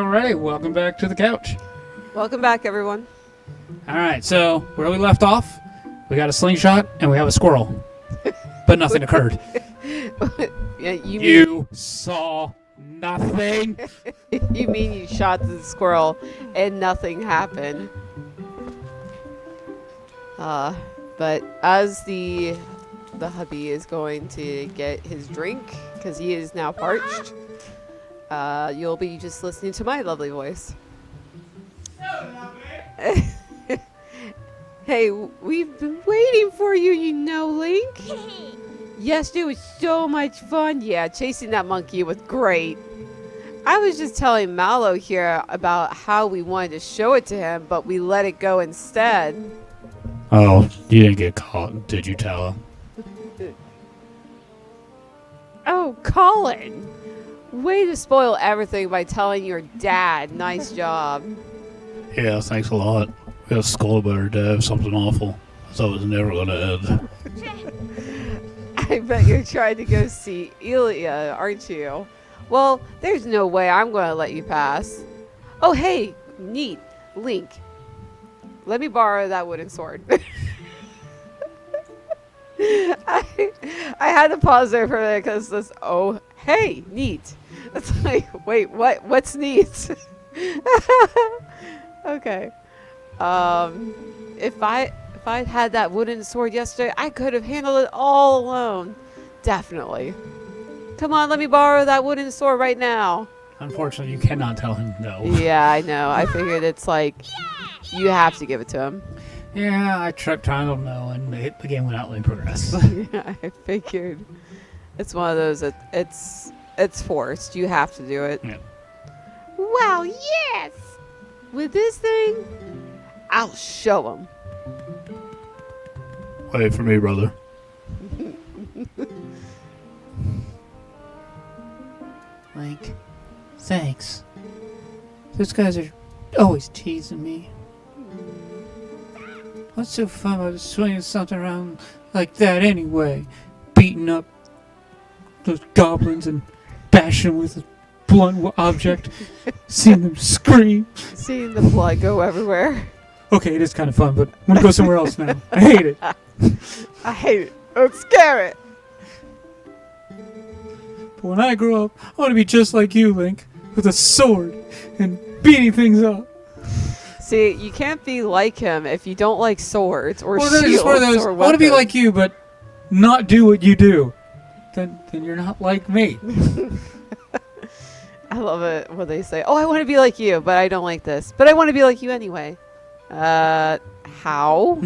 Alright, welcome back to the couch. Welcome back, everyone. Alright, so where we left off, we got a slingshot and we have a squirrel. But nothing occurred. Yeah, You saw nothing? You mean you shot the squirrel and nothing happened? But as the hubby is going to get his drink because he is now parched, you'll be just listening to my lovely voice. Hey, we've been waiting for you, Link. Yes, dude, it was so much fun. Yeah, chasing that monkey was great. I was just telling Mallow here about how we wanted to show it to him, but we let it go instead. Oh, you didn't get caught, did you tell him? Oh, Colin. Way to spoil everything by telling your dad. Nice job. Yeah, thanks a lot. We got scolded by our dad, something awful. I thought it was never going to end. I bet you're trying to go see Elia, aren't you? Well, there's no way I'm going to let you pass. Oh, hey, neat. Link. Let me borrow that wooden sword. I had to pause there for a minute because this, oh, hey, neat. It's like, wait, what? What's neat? Okay. If I'd had that wooden sword yesterday, I could have handled it all alone. Definitely. Come on, let me borrow that wooden sword right now. Unfortunately, you cannot tell him no. Yeah, I know. I figured it's like, you have to give it to him. Yeah, I tried telling him no, and the game went out in progress. Yeah, I figured. It's one of those, it's forced. You have to do it. Yeah. Wow, yes! With this thing, I'll show him. Wait for me, brother. Link, thanks. Those guys are always teasing me. What's so fun about swinging something around like that anyway? Beating up those goblins and bashing with a blunt object. Seeing them scream. Seeing the blood go everywhere. Okay, it is kind of fun, but I'm gonna go somewhere else now. I hate it. I hate it. Don't scare it. But when I grow up, I want to be just like you, Link, with a sword and beating things up. See, you can't be like him if you don't like swords or Well, shields then it's one of those, or I want to be weapons. like you, but not do what you do. Then you're not like me. I love it when they say, "Oh, I want to be like you, but I don't like this. But I want to be like you anyway." How?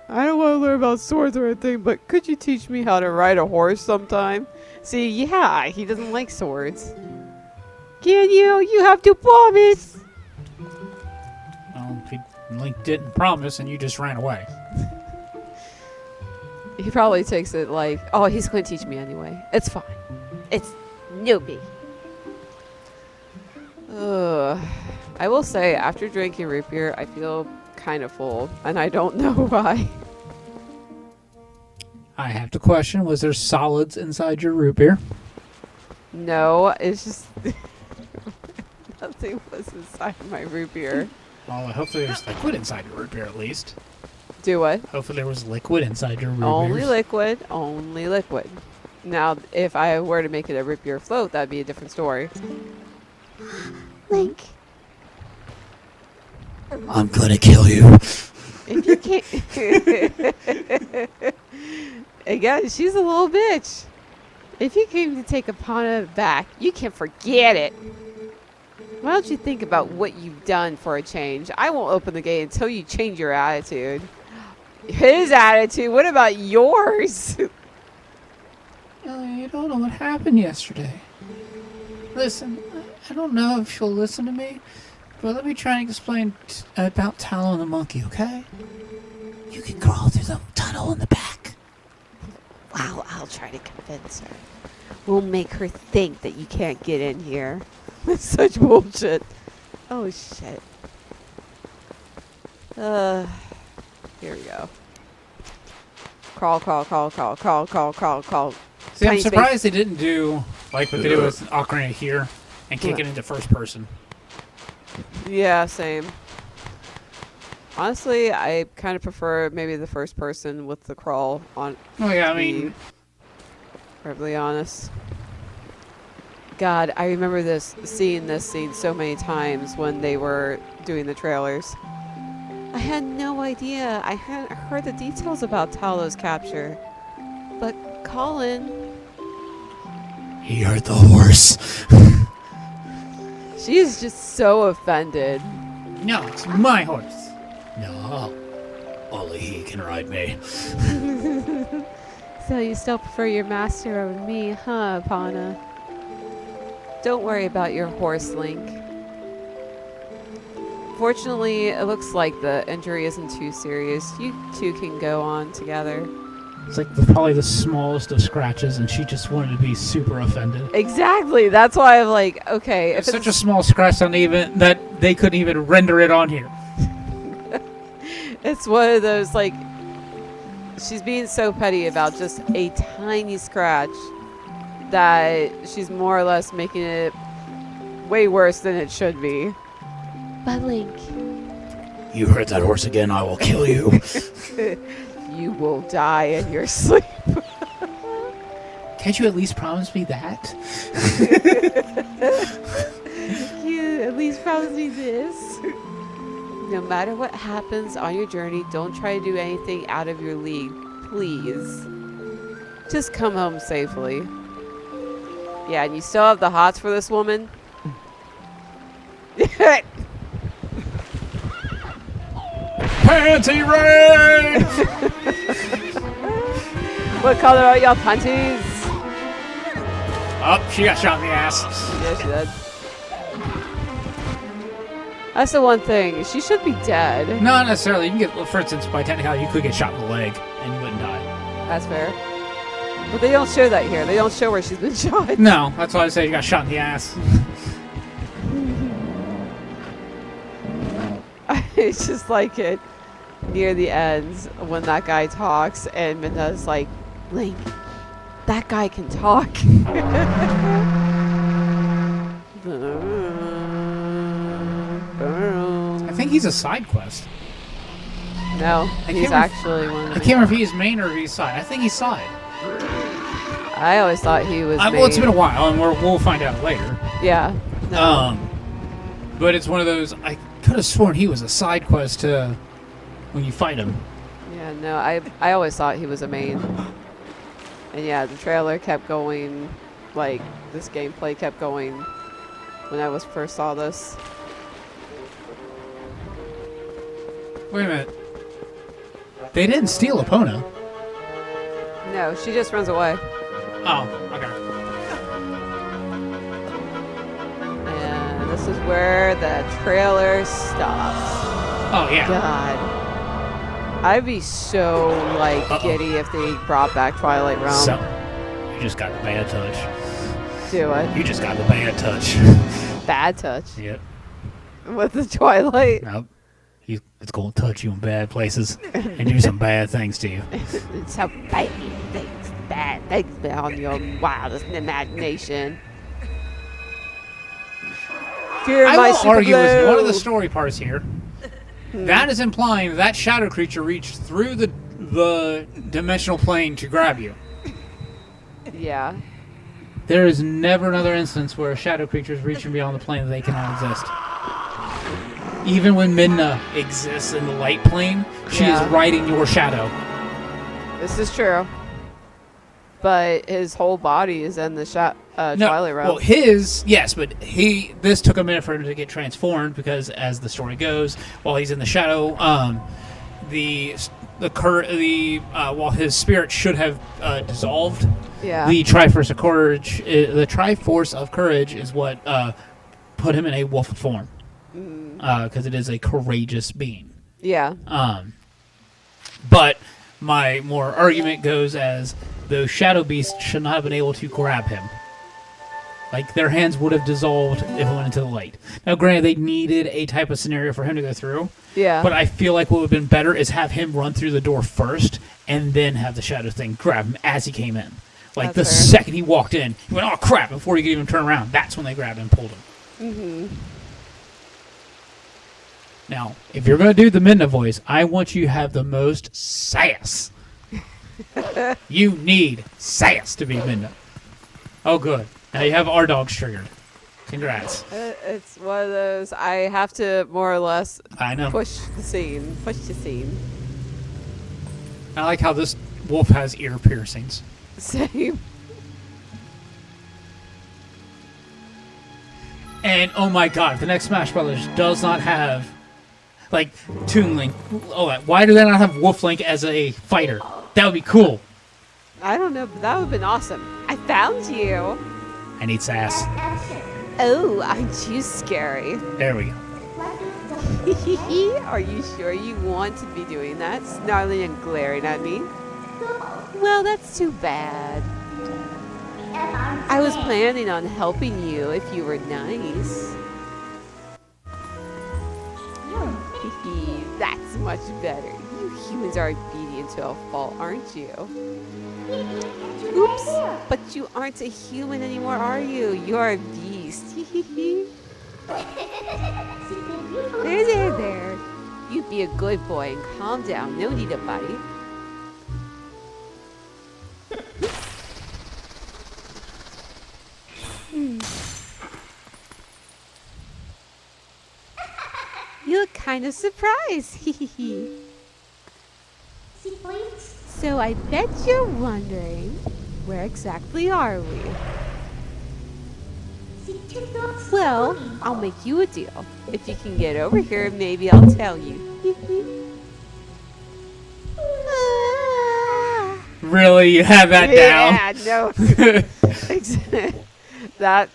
I don't want to learn about swords or anything, but could you teach me how to ride a horse sometime? See, yeah, he doesn't like swords. Can you? You have to promise. Well, Link didn't promise, and you just ran away. He probably takes it like, oh, he's going to teach me anyway. It's fine. It's no big. I will say, after drinking root beer, I feel kind of full, and I don't know why. I have to question, was there solids inside your root beer? No, it's just nothing was inside my root beer. Well, hopefully there's liquid inside your root beer at least. Do what? Hopefully there was liquid inside your root Only beers. liquid. Only liquid. Now, if I were to make it a root beer float, that'd be a different story. Link. I'm gonna kill you. If you can't... Again, she's a little bitch. If you came to take Epona back, you can forget it. Why don't you think about what you've done for a change? I won't open the gate until you change your attitude. His attitude? What about yours? You don't know what happened yesterday. Listen, I don't know if she'll listen to me, but let me try and explain about Talon the monkey, okay? You can crawl through the tunnel in the back. Wow, I'll try to convince her. We'll make her think that you can't get in here. That's such bullshit. Oh, shit. Here we go. Crawl, crawl, crawl, crawl, crawl, crawl, crawl, crawl. See, I'm Tiny surprised they didn't do like what they did with Ocarina here, and kick it into first person. Yeah, same. Honestly, I kind of prefer maybe the first person with the crawl on. Oh yeah, I to be mean, perfectly honest. God, I remember seeing this scene so many times when they were doing the trailers. I had no idea. I hadn't heard the details about Talos' capture. But Colin, he hurt the horse. she is just so offended. No, it's my horse. No, only he can ride me. So you still prefer your master over me, huh, Pana? Don't worry about your horse, Link. Fortunately, it looks like the injury isn't too serious. You two can go on together. It's like probably the smallest of scratches, and she just wanted to be super offended. Exactly. That's why I'm like, okay. It's such a small scratch that they couldn't even render it on here. It's one of those, like, she's being so petty about just a tiny scratch that she's more or less making it way worse than it should be. But Link, You hurt that horse again, I will kill you. you will die in your sleep. Can't you at least promise me that? You at least promise me this. No matter what happens on your journey, don't try to do anything out of your league, please. Just come home safely. Yeah, and you still have the hots for this woman? Panty rain! What color are your panties? Oh, she got shot in the ass. Yeah, she did. That's the one thing. She should be dead. Not necessarily. You can get, for instance, by technicality, you could get shot in the leg and you wouldn't die. That's fair. But they don't show that here. They don't show where she's been shot. No, that's why I say you got shot in the ass. I just like it near the end when that guy talks and Minna's like, Link, that guy can talk. I think he's a side quest. No, he's actually one of the I can't remember if he's main or if he's side. I think he's side. I always thought he was Well, it's been a while, and we'll find out later. Yeah. No. But it's one of those, I could have sworn he was a side quest when you fight him. Yeah, no, I always thought he was a main. And yeah, the trailer kept going, like, this gameplay kept going when I first saw this. Wait a minute. They didn't steal Epona. No, she just runs away. Oh, okay. And this is where the trailer stops. Oh, yeah. God. I'd be so, like, giddy if they brought back Twilight Realm. So, you just got the bad touch. Do it. You just got the bad touch. Bad touch. Yep. With the Twilight. Nope. It's going to touch you in bad places and do some bad things to you. It's so bad things beyond your wildest imagination. Fear I my will super argue with glue. one of the story parts here. That is implying that shadow creature reached through the dimensional plane to grab you. Yeah. There is never another instance where a shadow creature is reaching beyond the plane that they cannot exist. Even when Midna exists in the light plane, she is riding your shadow. This is true. But his whole body is in the Twilight Realm. Well, yes, but this took a minute for him to get transformed because, as the story goes, while he's in the shadow, while his spirit should have dissolved, the Triforce of Courage is what put him in a wolf form because it is a courageous being. Yeah. But my more argument goes as those shadow beasts should not have been able to grab him. Like, their hands would have dissolved if it went into the light. Now, granted, they needed a type of scenario for him to go through. Yeah. But I feel like what would have been better is have him run through the door first and then have the shadow thing grab him as he came in. Like, That's the fair. second he walked in, he went, oh, crap, before he could even turn around. That's when they grabbed him and pulled him. Mm-hmm. Now, if you're going to do the Midna voice, I want you to have the most sass. You need sass to be Midna. Oh, good. Now you have our dogs triggered. Congrats. It's one of those, I have to more or less I know. push the scene. Push the scene. I like how this wolf has ear piercings. Same. And, oh my god, the next Smash Brothers does not have, like, Toon Link. Oh, why do they not have Wolf Link as a fighter? That would be cool. I don't know, but that would have been awesome. I found you. I need sass. Oh, aren't you scary? There we go. Are you sure you want to be doing that? Snarling and glaring at me? Well, that's too bad. I was planning on helping you if you were nice. That's much better. You humans are obedient to a fault, aren't you? Oops, but you aren't a human anymore, are you? You're a beast. There. You be a good boy and calm down. No need to bite. You look kind of surprised. So I bet you're wondering, where exactly are we? Well, I'll make you a deal. If you can get over here, maybe I'll tell you. Really? You have that down? Yeah, no.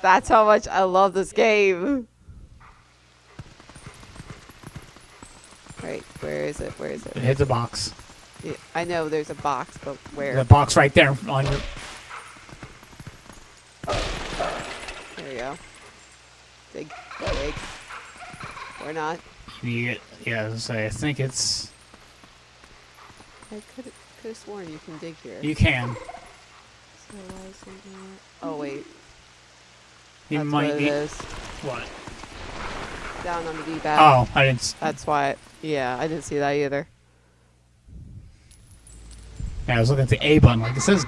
That's how much I love this game. Right, where is it? It hits a box. Yeah, I know there's a box, but where? The box right there on your... There you go. Big. Or not. Yeah, so I think it's... I could have sworn you can dig here. You can. So why is it not? Oh wait. You That's might what it be... is. What? Down on the D-pad. Oh, I didn't... That's why. Yeah, I didn't see that either. Yeah, I was looking at the A button. Like, it says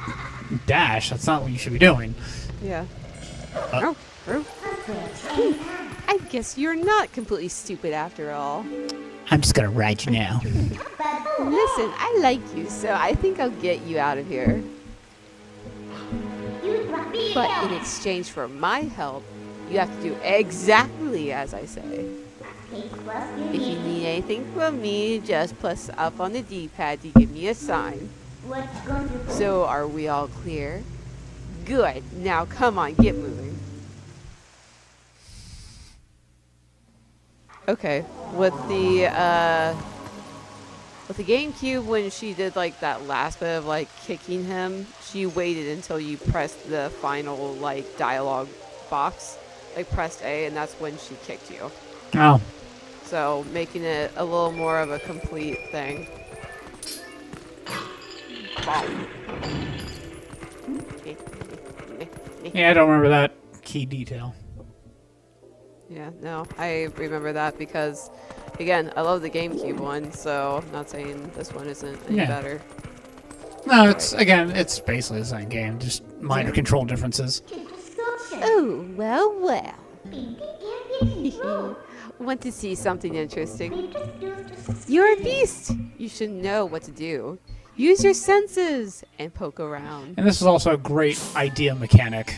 dash. That's not what you should be doing. Yeah. I guess you're not completely stupid after all. I'm just gonna ride you now. Listen, I like you, so I think I'll get you out of here. But in exchange for my help, you have to do exactly as I say. If you need anything from me, just press up on the D-pad to give me a sign. So, are we all clear? Good. Now, come on, get moving. Okay, with the GameCube, when she did like that last bit of like kicking him, she waited until you pressed the final like dialogue box, like pressed A, and that's when she kicked you. Oh. So making it a little more of a complete thing. Yeah, I don't remember that key detail. Yeah, no, I remember that because, again, I love the GameCube one, so I'm not saying this one isn't any better. No, it's basically the same game, just minor control differences. Oh, well. Want to see something interesting? You're a beast! You should know what to do. Use your senses and poke around. And this is also a great idea mechanic.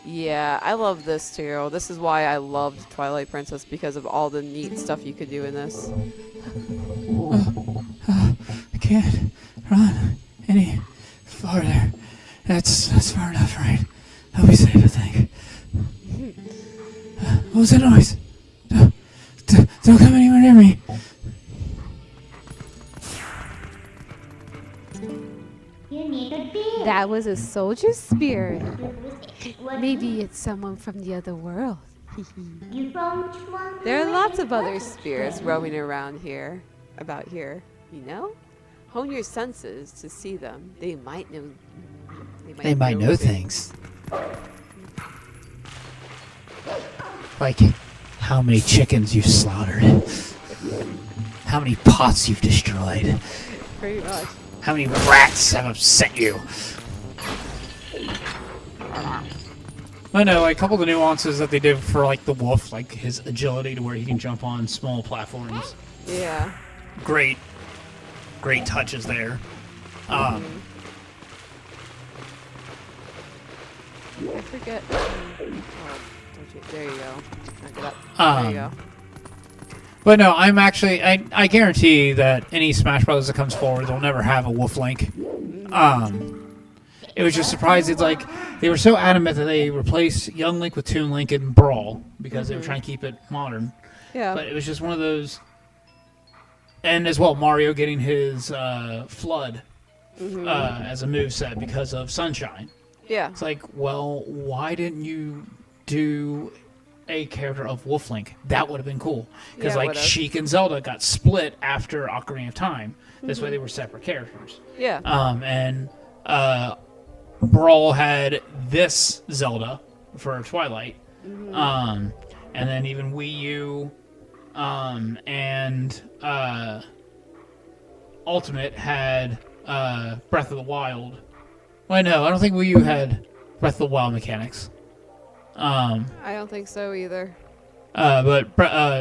Yeah, I love this too. This is why I loved Twilight Princess, because of all the neat stuff you could do in this. I can't run any farther. That's far enough, right? I'll be safe, I think. What was that noise? Don't come anywhere near me. That was a soldier's spirit. Maybe it's someone from the other world. There are lots of other spirits roaming around here, you know? Hone your senses to see them. They might know They might know things. Like how many chickens you've slaughtered. How many pots you've destroyed. Pretty much. How many rats have upset you. I know, like, a couple of the nuances that they did for, like, the wolf, like his agility to where he can jump on small platforms. Yeah. Great touches there. I forget. There you go. Knock it up. There you go. But no, I'm actually, I guarantee that any Smash Brothers that comes forward, they'll never have a Wolf Link. It was just surprising, like, they were so adamant that they replaced Young Link with Toon Link in Brawl, because they were trying to keep it modern. Yeah. But it was just one of those, and as well, Mario getting his Flood as a moveset because of Sunshine. Yeah. It's like, well, why didn't you do a character of Wolf Link? That would have been cool. Because, Yeah, like, would've. Sheik and Zelda got split after Ocarina of Time. This way they were separate characters. Yeah. And Brawl had this Zelda for Twilight. And then even Wii U and Ultimate had Breath of the Wild. Well, no, I don't think Wii U had Breath of the Wild mechanics. I don't think so either. But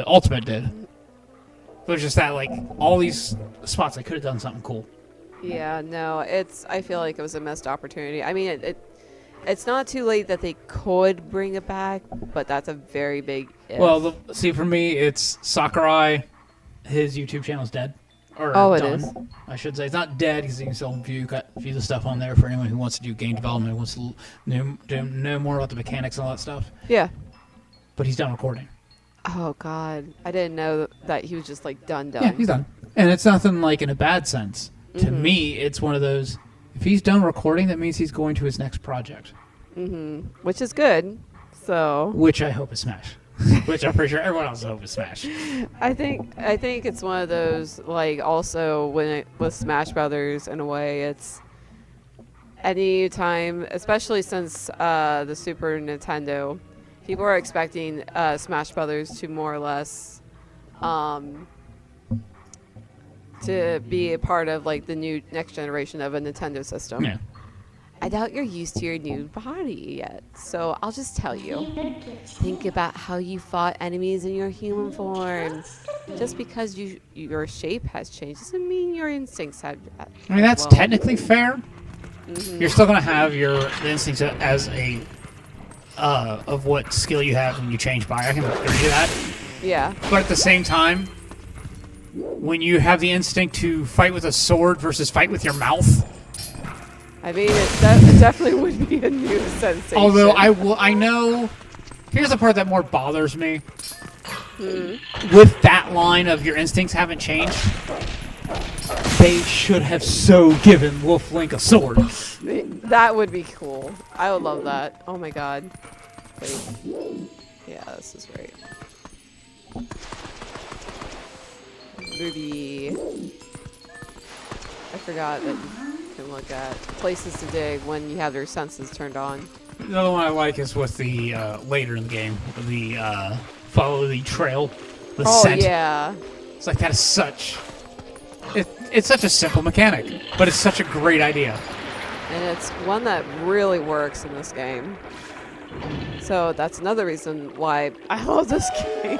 Ultimate did. It was just that, like, all these spots, I could have done something cool. Yeah, no, I feel like it was a missed opportunity. I mean, it's not too late that they could bring it back, but that's a very big if. Well, see, for me, it's Sakurai. His YouTube channel's dead. Or Oh, done, it is? I should say. It's not dead because you can still view the stuff on there for anyone who wants to do game development, who wants to know more about the mechanics and all that stuff. Yeah. But he's done recording. Oh, God. I didn't know that he was just, like, done. Yeah, he's done. And it's nothing, like, in a bad sense. To me, it's one of those, if he's done recording, that means he's going to his next project. Which is good. So Which I hope is Smash. Which I'm pretty sure everyone else hopes is Smash. I think it's one of those, like, also with Smash Brothers, in a way, it's any time, especially since the Super Nintendo, people are expecting Smash Brothers to more or less to be a part of, like, the new next generation of a Nintendo system. Yeah. I doubt you're used to your new body yet, so I'll just tell you. Think about how you fought enemies in your human form. Just because your shape has changed doesn't mean your instincts have. I mean, that's technically fair. You're still going to have the instincts as a of what skill you have when you change body. I can agree to that. Yeah. But at the same time, when you have the instinct to fight with a sword versus fight with your mouth. I mean, it definitely would be a new sensation. Although I know, here's the part that more bothers me. With that line of your instincts haven't changed, they should have so given Wolf Link a sword. That would be cool. I would love that. Oh my god. Wait. Yeah, this is great. Ruby. I forgot that you can look at places to dig when you have your senses turned on. The other one I like is with the later in the game, the follow the trail, the scent. Oh yeah. It's like that is such. It's such a simple mechanic, but it's such a great idea. And it's one that really works in this game. So that's another reason why I love this game.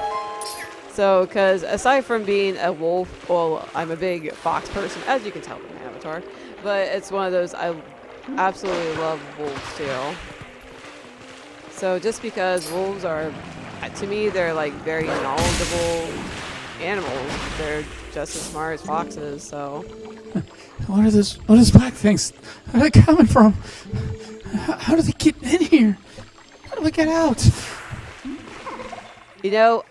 So, because aside from being a wolf, well, I'm a big fox person, as you can tell from my avatar. But it's one of those, I absolutely love wolves too. So just because wolves are, to me, they're like very knowledgeable animals. They're just as smart as foxes, so. What are those black things? Where are they coming from? How do they get in here? How do we get out? You know,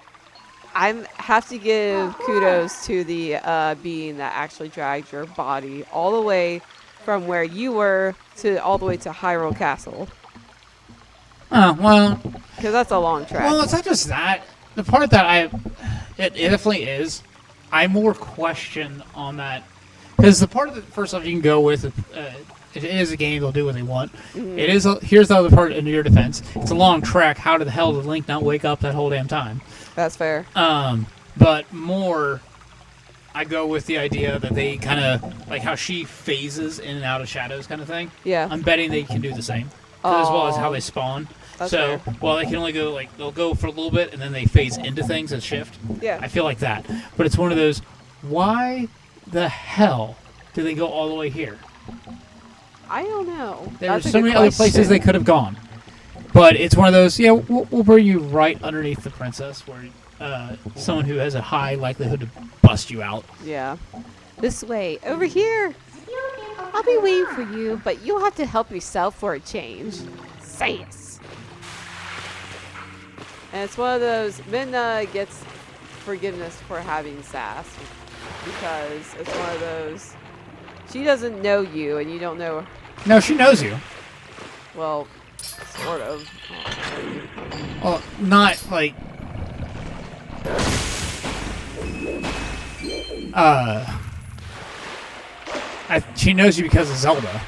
I have to give kudos to the being that actually dragged your body all the way from where you were to all the way to Hyrule Castle. Oh, well. Because that's a long trek. Well, it's not just that. The part that it definitely is, I more question on that. Because the part of the first off you can go with, It is a game. They'll do what they want. It is. Here's the other part in your defense. It's a long trek. How the hell did Link not wake up that whole damn time? That's fair. But more, I go with the idea that they kind of like how she phases in and out of shadows, kind of thing. Yeah. I'm betting they can do the same, as well as how they spawn. That's so, fair. well, they can only go they'll go for a little bit and then they phase into things and shift. Yeah. I feel like that, but it's one of those. Why the hell do they go all the way here? I don't know. There's so many other places they could have gone. But it's one of those, yeah, we'll bring you right underneath the princess where someone who has a high likelihood to bust you out. Yeah. This way. Over here. I'll be waiting for you, but you'll have to help yourself for a change. Sass. And it's one of those, Midna gets forgiveness for having sass. Because it's one of those, she doesn't know you and you don't know her. No, she knows you. Well, sort of. Well, not like... she knows you because of Zelda.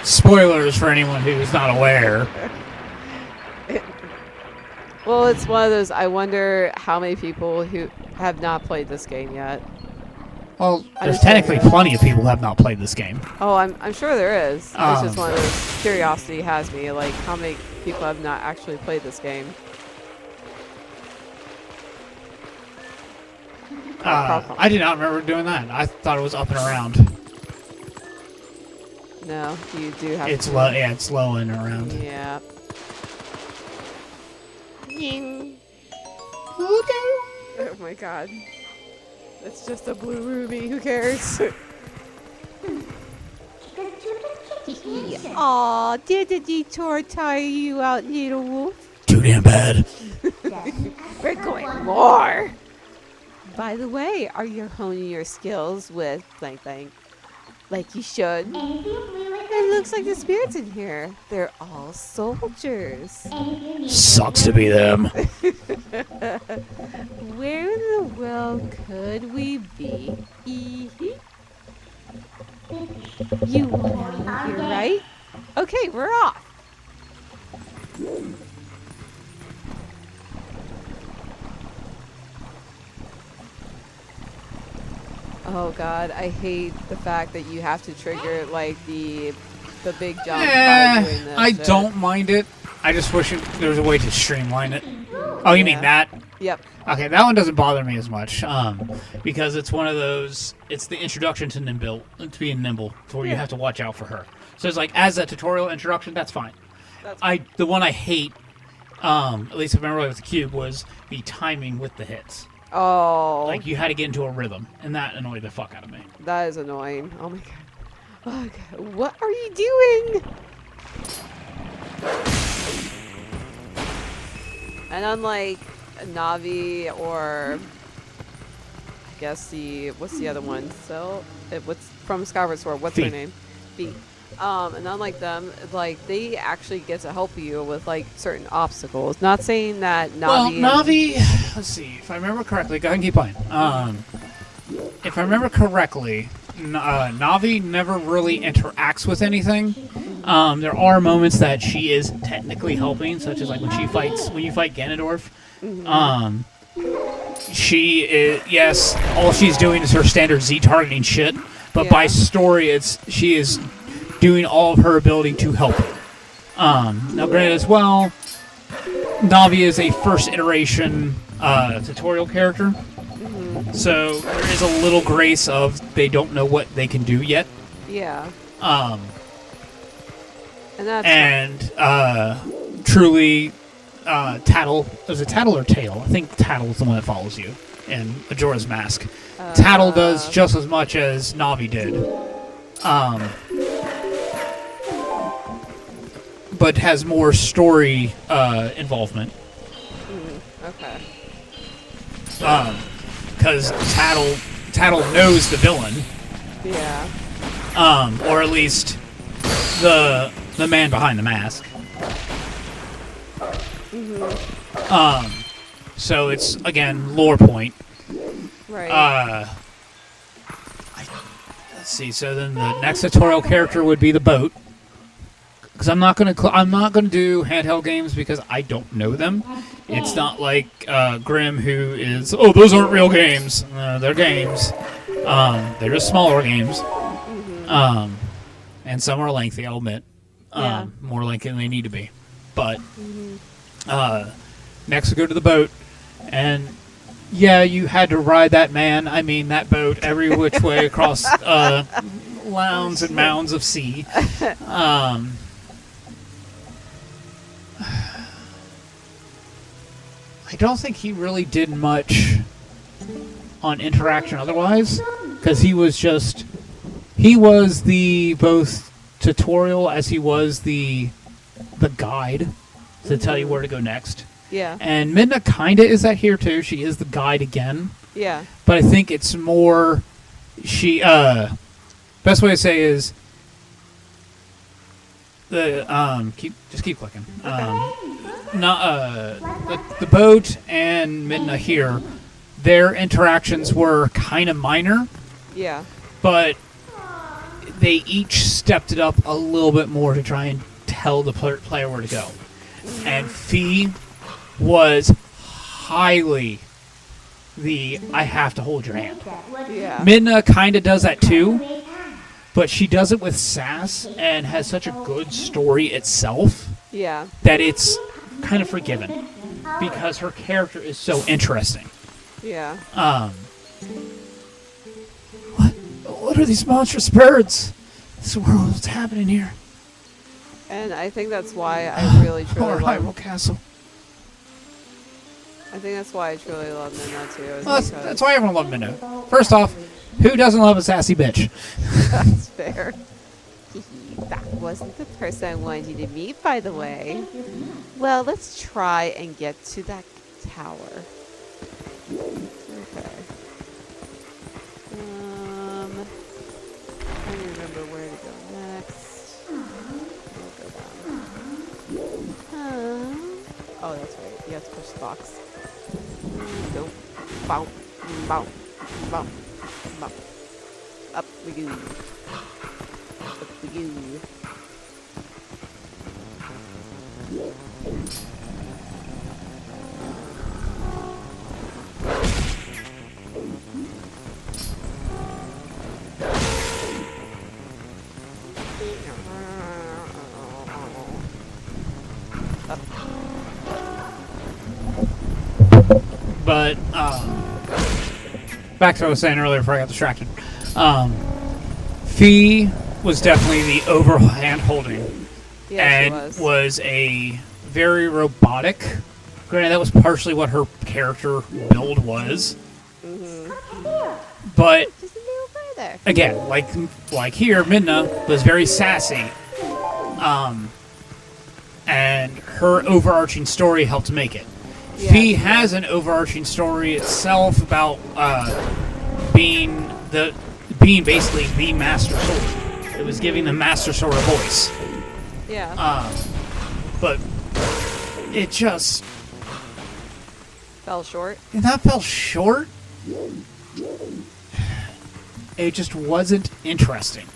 Spoilers for anyone who's not aware. Well, it's one of those, I wonder how many people who have not played this game yet. Well, there's technically plenty of people who have not played this game. Oh, I'm sure there is. It's just one of those, curiosity has me, like how many people have not actually played this game. I did not remember doing that. I thought it was up and around. No, you do have It's to. low. Yeah, it's low and around. Yeah. Ying. Oh my god. It's just a blue ruby. Who cares? Aw, did the detour tire you out, little wolf? Too damn bad. We're going more. By the way, are you honing your skills with blank blank? Like you should. It looks like the spirits in here. They're all soldiers. Sucks to be them. Where in the world could we be? You want out here, right? Okay, we're off. Oh god, I hate the fact that you have to trigger like the big jump by doing this. I don't mind it. I just wish there was a way to streamline it. Oh, you mean that? Yep. Okay, that one doesn't bother me as much because it's one of those. It's the introduction to being nimble, where you have to watch out for her. So it's like as a tutorial introduction, that's fine. The one I hate, at least if I remember with the cube, was the timing with the hits. Oh. Like you had to get into a rhythm, and that annoyed the fuck out of me. That is annoying. Oh my god. Oh god. What are you doing? And unlike Navi or I guess what's the other one? So what's from Skyward Sword? What's her name? Fee. And unlike them, like they actually get to help you with like certain obstacles. Not saying that Navi. Well, Navi. Let's see if I remember correctly. Go ahead and keep playing. If I remember correctly, Navi never really interacts with anything. There are moments that she is technically helping, such as like when you fight Ganondorf. She is, yes, all she's doing is her standard Z targeting shit, but by story, she is doing all of her ability to help her. Now, granted, as well, Navi is a first iteration tutorial character, so there is a little grace of they don't know what they can do yet. Yeah. Truly, Tattle, is it Tattle or Tail? I think Tattle is the one that follows you in Majora's Mask. Tattle does just as much as Navi did. But has more story involvement. Okay. Because Tattle knows the villain. Yeah. Or at least the man behind the mask. So it's again lore point. Right. let's see. So then the next tutorial character would be the boat. Because I'm not gonna do handheld games because I don't know them. It's not like Grim, who is those aren't real games. They're games. They're just smaller games. And some are lengthy. I'll admit, more lengthy than they need to be. But next we go to the boat, and yeah, you had to ride that that boat every which way across mounds and mounds of sea. I don't think he really did much on interaction otherwise, because he was the both tutorial as he was the guide to tell you where to go next. Yeah. And Midna kinda is that here too. She is the guide again. Yeah. But I think it's more best way to say is the keep clicking. Okay. The boat and Midna here, their interactions were kind of minor. Yeah. But they each stepped it up a little bit more to try and tell the player where to go. And Fee was highly I have to hold your hand. Yeah. Midna kind of does that too, but she does it with sass and has such a good story itself that it's kind of forgiven because her character is so interesting. Yeah. What are these monstrous birds? This world, what's happening here? And I think that's why I really truly love Castle. I think that's why I truly love Minna too. Well, that's why everyone loved Minna. First off, who doesn't love a sassy bitch? That's fair. That wasn't the person I wanted you to meet, by the way. Well, let's try and get to that tower. Okay. I remember where to go next. We'll go down. Oh, that's right. You have to push the box. Go. Bow. Bow. Bow. Bow. Up we go. Up we go. But back to what I was saying earlier before I got distracted. Fee was definitely the overhand holding, and was a very robotic. Granted, that was partially what her character build was. But again, like here, Midna was very sassy, and her overarching story helped make it. Yeah. Fee has an overarching story itself about being basically the Master Sword. It was giving the Master Sword a voice. Yeah. But it just fell short. It not fell short. It just wasn't interesting.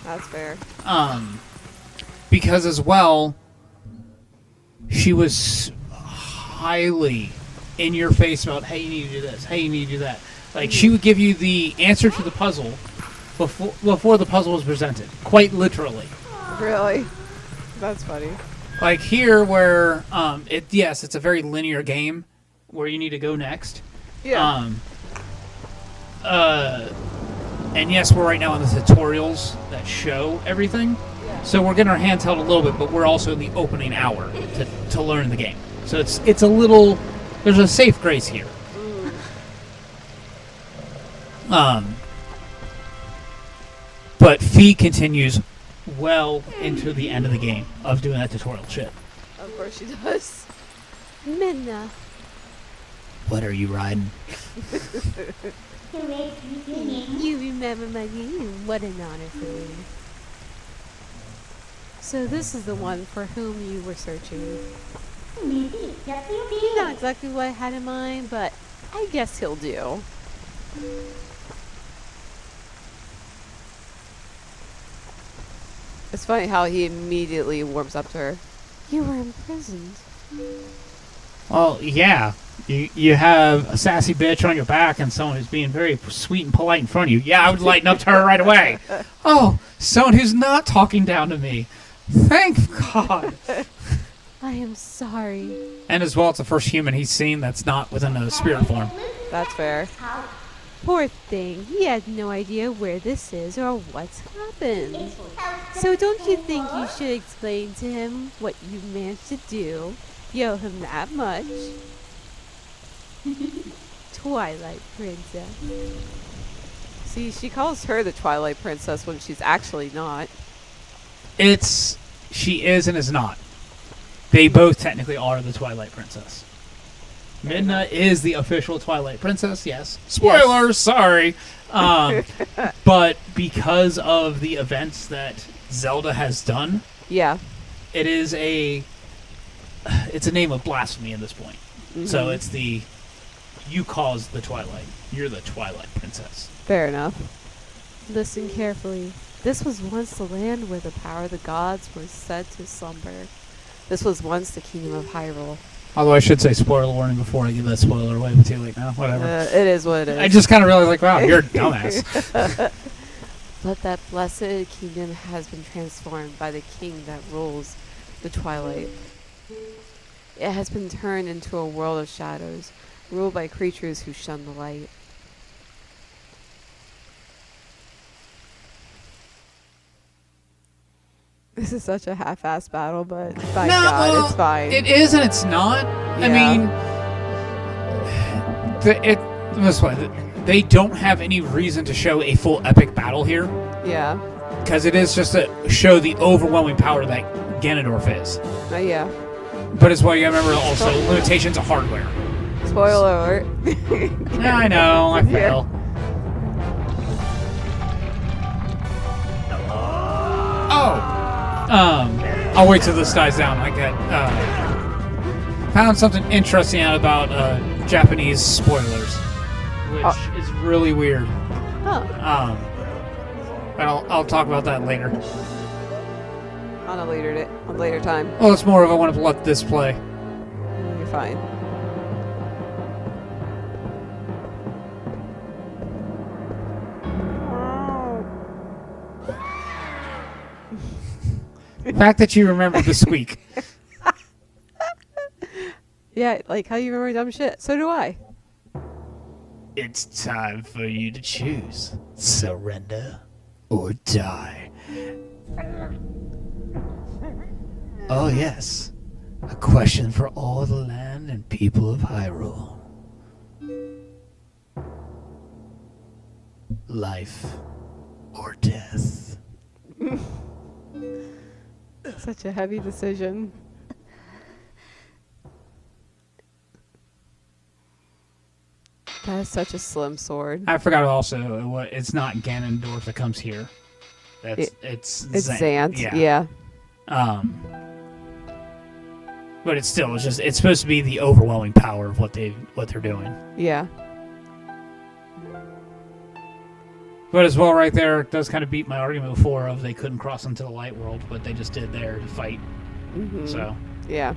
That's fair. Because as well, she was highly in your face about, hey, you need to do this, hey, you need to do that. Like, she would give you the answer to the puzzle before the puzzle was presented, quite literally. Really? That's funny. Like here, where it's a very linear game where you need to go next. Yeah. And yes, we're right now on the tutorials that show everything. Yeah. So we're getting our hands held a little bit, but we're also in the opening hour to learn the game. So it's a little, there's a safe grace here. But Fee continues well into the end of the game of doing that tutorial shit. Of course she does. Minna. What are you riding? You remember my name. What an honor for me. So this is the one for whom you were searching. Not exactly what I had in mind, but I guess he'll do. It's funny how he immediately warms up to her. You were imprisoned. Well, yeah. You have a sassy bitch on your back and someone who's being very sweet and polite in front of you. Yeah, I would lighten up to her right away. Oh, someone who's not talking down to me. Thank God. I am sorry. And as well, it's the first human he's seen that's not within a spirit form. That's fair. Poor thing. He had no idea where this is or what's happened. So don't you think you should explain to him what you managed to do? You owe him that much. Twilight Princess. See, she calls her the Twilight Princess when she's actually not. She is and is not. They both technically are the Twilight Princess. Midna is the official Twilight Princess, yes. Spoilers, sorry. But because of the events that Zelda has done, Yeah. it's a name of blasphemy at this point. Mm-hmm. So it's you caused the Twilight. You're the Twilight Princess. Fair enough. Listen carefully. This was once the land where the power of the gods was said to slumber. This was once the kingdom of Hyrule. Although I should say spoiler warning before I give that spoiler away, but too late now. Whatever. It is what it is. I just kind of realized, like, wow, you're a dumbass. But that blessed kingdom has been transformed by the king that rules the Twilight. It has been turned into a world of shadows, ruled by creatures who shun the light. This is such a half-assed battle, but by God, it's fine. It is and it's not. I mean, this way, they don't have any reason to show a full epic battle here. Yeah. Because it is just to show the overwhelming power that Ganondorf is. Yeah. But it's why you gotta remember also limitations of hardware. Spoiler alert. Yeah, I know. I fail. Oh. I'll wait till this dies down. I get found something interesting out about Japanese spoilers, which is really weird. Oh. But I'll talk about that later. On a later time. Well, it's more of I want to let this play. You're fine. The fact that you remember the squeak. Yeah, like how you remember dumb shit. So do I. It's time for you to choose. Surrender or die. Oh yes, a question for all the land and people of Hyrule. Life or death? Such a heavy decision. That is such a slim sword. I forgot also, it's not Ganondorf that comes here. It's Xant. Yeah. But it's supposed to be the overwhelming power of what they're doing. Yeah. But as well, right there, it does kind of beat my argument before of they couldn't cross into the light world, but they just did there to fight. Mm-hmm. So. Yeah.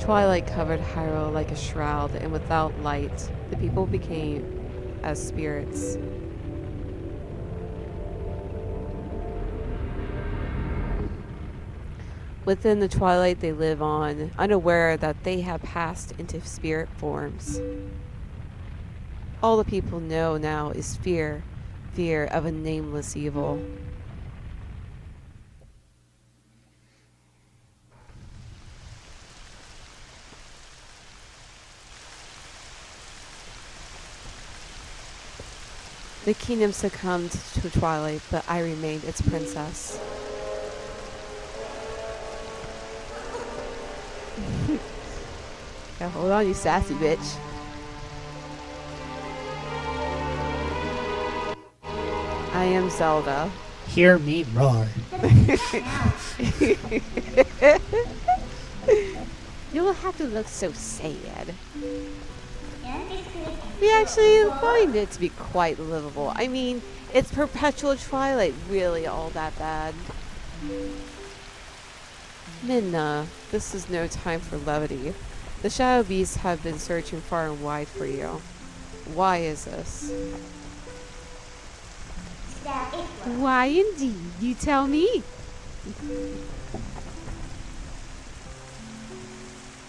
Twilight covered Hyrule like a shroud, and without light, the people became as spirits. Within the twilight they live on, unaware that they have passed into spirit forms. All the people know now is fear of a nameless evil. The kingdom succumbed to Twilight, but I remained its princess. Yeah, hold on, you sassy bitch. I am Zelda. Hear me roar. You don't have to look so sad. We actually find it to be quite livable. I mean, it's perpetual twilight, really all that bad. Minna, this is no time for levity. The shadow beasts have been searching far and wide for you. Why is this? Why indeed? You tell me.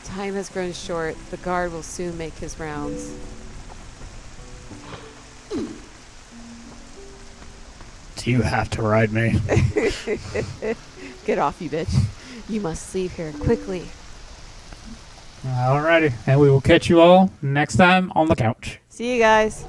Time has grown short. The guard will soon make his rounds. Do you have to ride me? Get off, you bitch. You must leave here quickly. Alrighty, and we will catch you all next time on the couch. See you guys.